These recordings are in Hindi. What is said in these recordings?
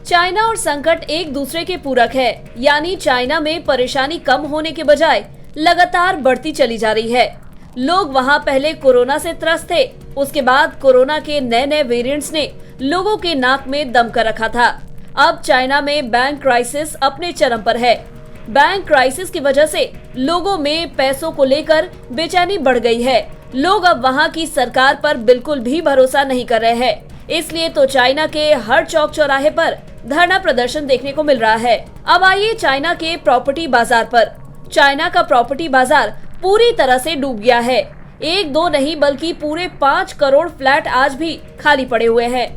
चाइना और संकट एक दूसरे के पूरक है, यानी चाइना में परेशानी कम होने के बजाय लगातार बढ़ती चली जा रही है। लोग वहां पहले कोरोना से त्रस्त थे, उसके बाद कोरोना के नए नए वेरिएंट्स ने लोगों के नाक में दम कर रखा था। अब चाइना में बैंक क्राइसिस अपने चरम पर है। बैंक क्राइसिस की वजह से लोगों में पैसों को लेकर बेचैनी बढ़ गई है। लोग अब वहां की सरकार पर बिल्कुल भी भरोसा नहीं कर रहे हैं। इसलिए तो चाइना के हर चौक चौराहे पर धरना प्रदर्शन देखने को मिल रहा है। अब आइए चाइना के प्रॉपर्टी बाजार पर। चाइना का प्रॉपर्टी बाजार पूरी तरह से डूब गया है। एक दो नहीं बल्कि पूरे 5 करोड़ फ्लैट आज भी खाली पड़े हुए हैं।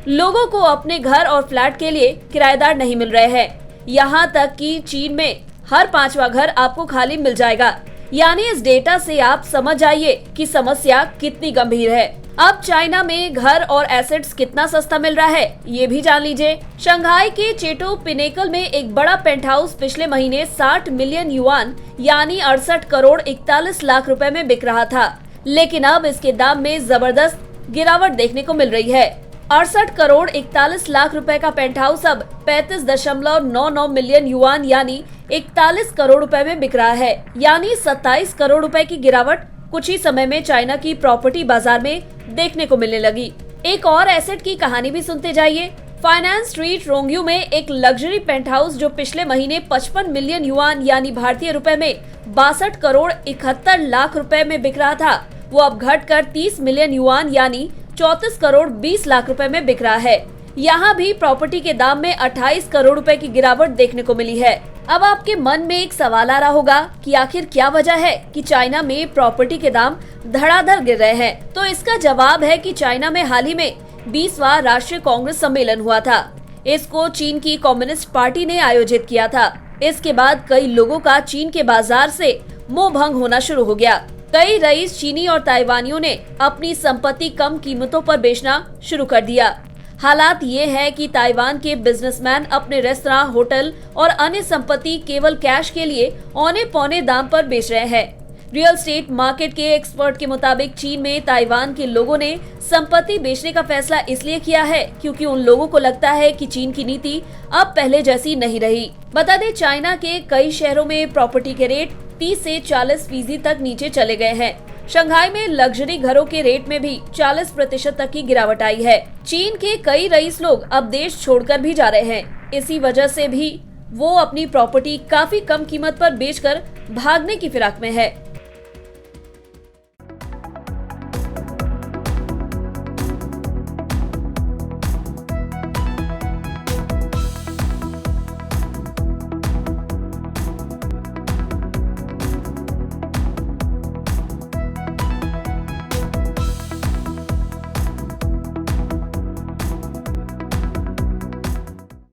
लोगों को अपने घर और फ्लैट के लिए किराएदार नहीं मिल रहे हैं। यहाँ तक कि चीन में हर 5वां घर आपको खाली मिल जाएगा। यानी इस डेटा से आप समझ जाइए कि समस्या कितनी गंभीर है। अब चाइना में घर और एसेट्स कितना सस्ता मिल रहा है, ये भी जान लीजिए। शंघाई के चेटो पिनेकल में एक बड़ा पेंट हाउस पिछले महीने 60 मिलियन युआन यानी 68 करोड़ 41 लाख रुपए में बिक रहा था, लेकिन अब इसके दाम में जबरदस्त गिरावट देखने को मिल रही है। 68 करोड़ 41 लाख रुपए का पेंट हाउस अब 35.99 मिलियन युआन यानी 41 करोड़ रुपए में बिक रहा है, यानी 27 करोड़ रुपए की गिरावट कुछ ही समय में चाइना की प्रॉपर्टी बाजार में देखने को मिलने लगी। एक और एसेट की कहानी भी सुनते जाइए। फाइनेंस स्ट्रीट रोंगयू में एक लग्जरी पेंट हाउस जो पिछले महीने 55 मिलियन युआन यानी भारतीय रुपए में 62 करोड़ 71 लाख रुपए में बिक रहा था, वो अब घटकर 30 मिलियन युआन यानी 34 करोड़ 20 लाख रुपए में बिक रहा है। यहाँ भी प्रॉपर्टी के दाम में 28 करोड़ रुपए की गिरावट देखने को मिली है। अब आपके मन में एक सवाल आ रहा होगा कि आखिर क्या वजह है कि चाइना में प्रॉपर्टी के दाम धड़ाधड़ गिर रहे हैं। तो इसका जवाब है कि चाइना में हाल ही में 20वां राष्ट्रीय कांग्रेस सम्मेलन हुआ था। इसको चीन की कम्युनिस्ट पार्टी ने आयोजित किया था। इसके बाद कई लोगों का चीन के बाजार से मोह भंग होना शुरू हो गया। कई रईस चीनी और ताइवानियों ने अपनी संपत्ति कम कीमतों पर बेचना शुरू कर दिया। हालात ये है कि ताइवान के बिजनेसमैन अपने रेस्तरां, होटल और अन्य संपत्ति केवल कैश के लिए औने पौने दाम पर बेच रहे हैं। रियल एस्टेट मार्केट के एक्सपर्ट के मुताबिक चीन में ताइवान के लोगों ने संपत्ति बेचने का फैसला इसलिए किया है क्योंकि उन लोगों को लगता है कि चीन की नीति अब पहले जैसी नहीं रही। बता दें, चाइना के कई शहरों में प्रॉपर्टी के रेट 30 से 40% तक नीचे चले गए हैं। शंघाई में लग्जरी घरों के रेट में भी 40% तक की गिरावट आई है। चीन के कई रईस लोग अब देश छोड़कर भी जा रहे हैं। इसी वजह से भी वो अपनी प्रॉपर्टी काफी कम कीमत पर बेचकर भागने की फिराक में है।